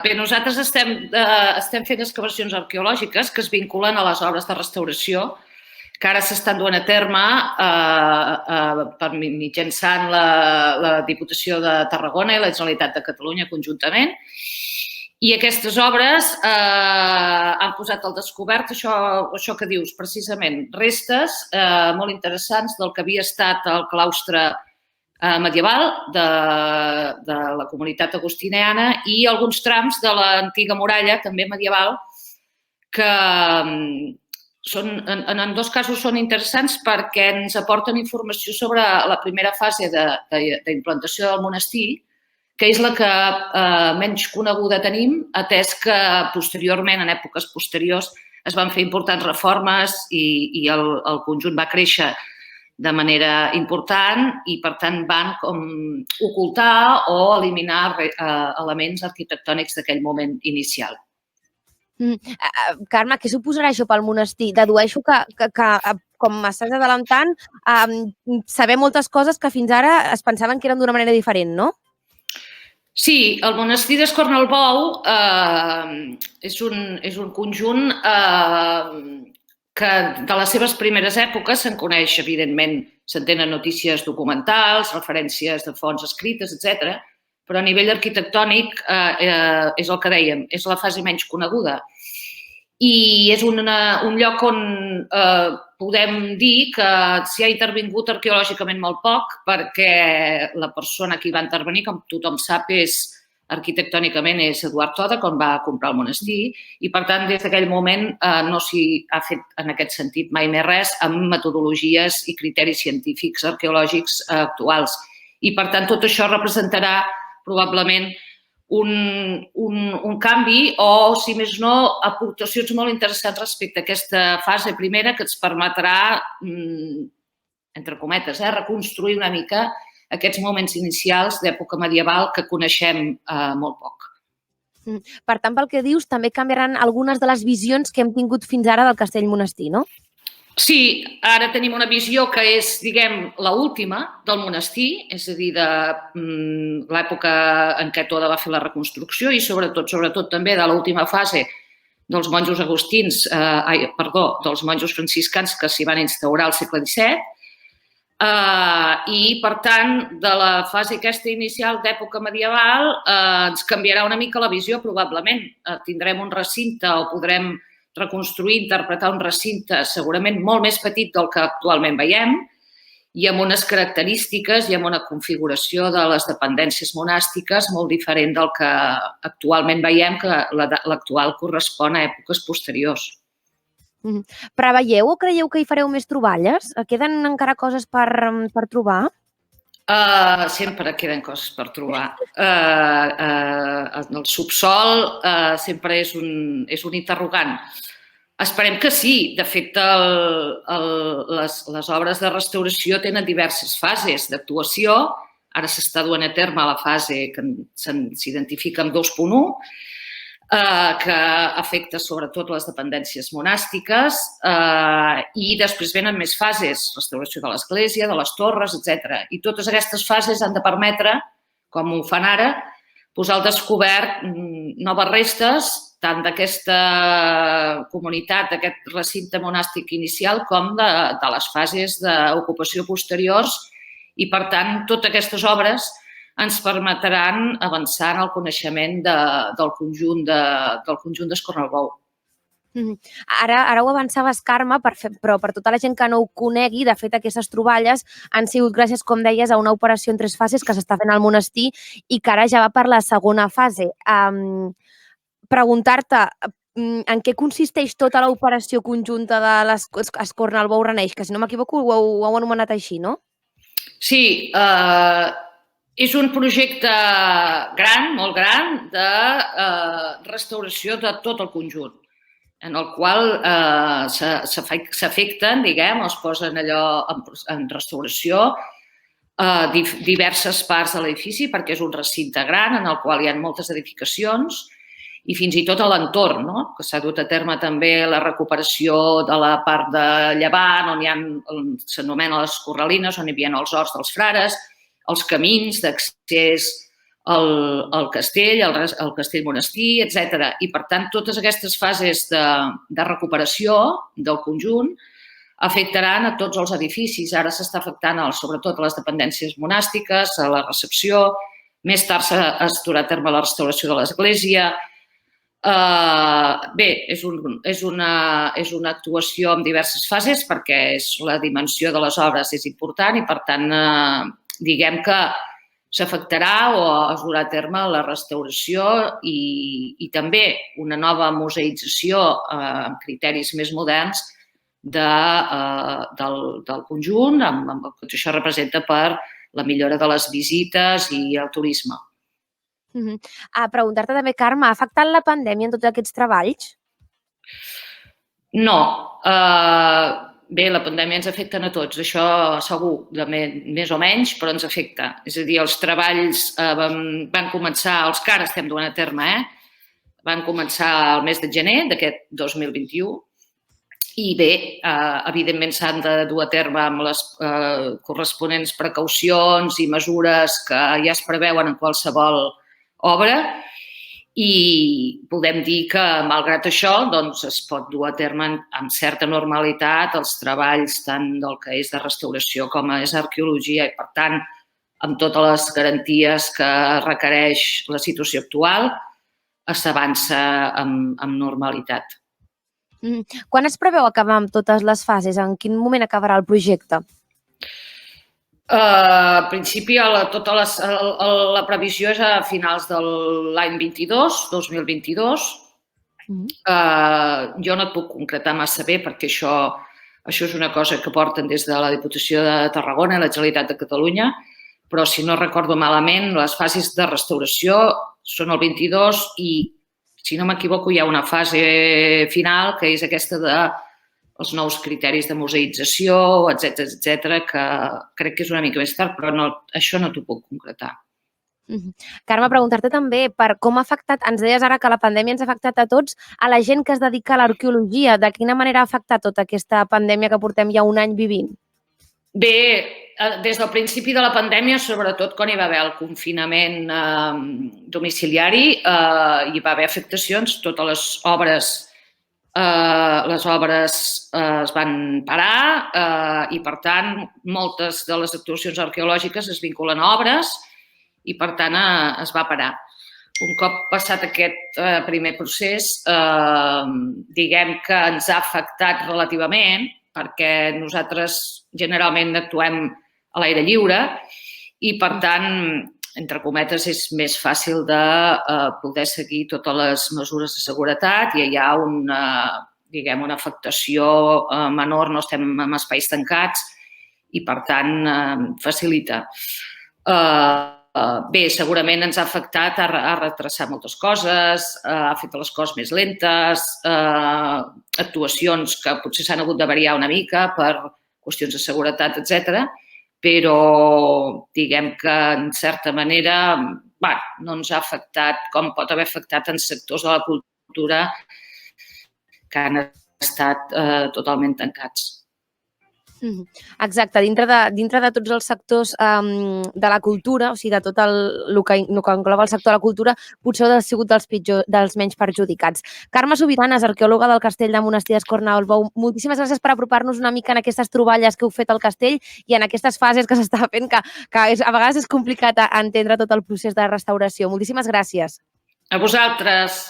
Bé, nosaltres estem fent excavacions arqueològiques que es vinculen a les obres de restauració que ara s'estan duent a terme mitjançant la Diputació de Tarragona i la Generalitat de Catalunya conjuntament. I aquestes obres han posat al descobert això que dius, precisament, restes molt interessants del que havia estat el claustre medieval de la comunitat agustineana i alguns trams de l'antiga muralla, també medieval, que en dos casos són interessants perquè ens aporten informació sobre la primera fase d'implantació del monestir, que és la que menys coneguda tenim, atès que posteriorment, en èpoques posteriors, es van fer importants reformes i el conjunt va créixer de manera important i, per tant, van com ocultar o eliminar elements arquitectònics d'aquell moment inicial. Carme, què suposarà això pel monestir? Dedueixo que com m'estàs adelantant, saber moltes coses que fins ara es pensaven que eren d'una manera diferent, no? Sí, el monestir d'Escornalbou és un conjunt que de les seves primeres èpoques se'n coneix, evidentment, se'n tenen notícies documentals, referències de fonts escrites, etc. Però a nivell arquitectònic és el que dèiem, és la fase menys coneguda. I és un lloc on podem dir que s'hi ha intervingut arqueològicament molt poc perquè la persona que hi va intervenir, com tothom sap, arquitectònicament és Eduard Toda, quan va comprar el monestir, i per tant des d'aquell moment no s'hi ha fet en aquest sentit mai més res amb metodologies i criteris científics arqueològics actuals. I per tant tot això representarà probablement un canvi o, si més no, aportacions molt interessants respecte a aquesta fase primera que ens permetrà, entre cometes, reconstruir una mica aquests moments inicials d'època medieval que coneixem molt poc. Per tant, pel que dius, també canviaran algunes de les visions que hem tingut fins ara del castell-monestir, no? Sí, ara tenim una visió que és, diguem, l'última del monestir, és a dir, de l'època en què Toda va fer la reconstrucció i sobretot també de l'última fase dels monjos dels monjos franciscans que s'hi van instaurar al segle XVII. I, per tant, de la fase aquesta inicial d'època medieval ens canviarà una mica la visió, probablement. Tindrem un recinte o podrem reconstruir, interpretar un recinte segurament molt més petit del que actualment veiem i amb unes característiques i amb una configuració de les dependències monàstiques molt diferent del que actualment veiem, que l'actual correspon a èpoques posteriors. Preveieu o creieu que hi fareu més troballes? Queden encara coses per trobar? Sempre queden coses per trobar. El subsol sempre és un interrogant. Esperem que sí. De fet, les obres de restauració tenen diverses fases d'actuació. Ara s'està duent a terme la fase que s'identifica amb 2.1, que afecta sobretot les dependències monàstiques i després venen més fases, restauració de l'església, de les torres, etc. I totes aquestes fases han de permetre, com ho fan ara, posar al descobert noves restes tant d'aquesta comunitat, d'aquest recinte monàstic inicial com de les fases d'ocupació posteriors i, per tant, totes aquestes obres ens permetran avançar en el coneixement del conjunt d'Escornalbou. Ara ho avançaves, Carme, però per tota la gent que no ho conegui, de fet, aquestes troballes han sigut gràcies, com deies, a una operació en 3 fases que s'està fent al monestir i que ara ja va per la segona fase. Preguntar-te en què consisteix tota l'operació conjunta de l'Escornalbou Reneix, que si no m'equivoco ho heu anomenat així, no? Sí, és un projecte gran, molt gran, de restauració de tot el conjunt, en el qual s'afecten, diguem, es posen allò en restauració diverses parts de l'edifici, perquè és un recinte gran en el qual hi ha moltes edificacions i fins i tot a l'entorn, que s'ha dut a terme també la recuperació de la part de llevant, on s'anomena les corralines, on hi havia els horts dels frares, els camins d'accés el castell, el castell-monestir, etc. I, per tant, totes aquestes fases de recuperació del conjunt afectaran a tots els edificis. Ara s'està afectant sobretot a les dependències monàstiques, a la recepció, més tard es durà a terme la restauració de l'església. Bé, és una actuació amb diverses fases perquè la dimensió de les obres és important i, per tant, diguem que s'afectarà o es durà a terme la restauració i també una nova museïtzació amb criteris més moderns del conjunt, amb el que això representa per la millora de les visites i el turisme. A preguntar-te també, Carme, ha afectat la pandèmia en tots aquests treballs? No. Bé, la pandèmia ens afecta a tots, això segur, més o menys, però ens afecta. És a dir, els treballs van començar, els que ara estem duent a terme, van començar el mes de gener d'aquest 2021 i bé, evidentment s'han de dur a terme amb les corresponents precaucions i mesures que ja es preveuen en qualsevol obra i podem dir que, malgrat això, es pot dur a terme amb certa normalitat els treballs tant del que és de restauració com és arqueologia i, per tant, amb totes les garanties que requereix la situació actual, s'avança amb normalitat. Quan es preveu acabar amb totes les fases? En quin moment acabarà el projecte? En principi, tota la previsió és a finals de l'any 2022. Jo no et puc concretar massa bé perquè això és una cosa que porten des de la Diputació de Tarragona i la Generalitat de Catalunya, però si no recordo malament, les fases de restauració són el 22 i, si no m'equivoco, hi ha una fase final que és aquesta dels nous criteris de museïtzació, etc., que crec que és una mica més tard, però això no t'ho puc concretar. Carme, preguntar-te també per com ha afectat, ens deies ara que la pandèmia ens ha afectat a tots, a la gent que es dedica a l'arqueologia. De quina manera ha afectat tota aquesta pandèmia que portem ja un any vivint? Bé, des del principi de la pandèmia, sobretot quan hi va haver el confinament domiciliari, hi va haver afectacions. Totes les obres es van parar i, per tant, moltes de les actuacions arqueològiques es vinculen a obres i, per tant, es va parar. Un cop passat aquest primer procés, diguem que ens ha afectat relativament perquè nosaltres generalment actuem a l'aire lliure i, per tant, entre cometes, és més fàcil de poder seguir totes les mesures de seguretat i hi ha una afectació menor, no estem en espais tancats i, per tant, facilita. Bé, segurament ens ha afectat, ha retrasat moltes coses, ha fet les coses més lentes, actuacions que potser s'han hagut de variar una mica per qüestions de seguretat, etc. Però diguem que, en certa manera, no ens ha afectat com pot haver afectat en sectors de la cultura que han estat totalment tancats. Exacte, dintre de tots els sectors de la cultura, o sigui, de tot el que engloba el sector de la cultura, potser ha sigut dels menys perjudicats. Carme Subiranas, arqueòloga del Castell de Monestir d'Escornalbou, moltíssimes gràcies per apropar-nos una mica en aquestes troballes que heu fet al castell i en aquestes fases que s'està fent, que a vegades és complicat entendre tot el procés de restauració. Moltíssimes gràcies. A vosaltres.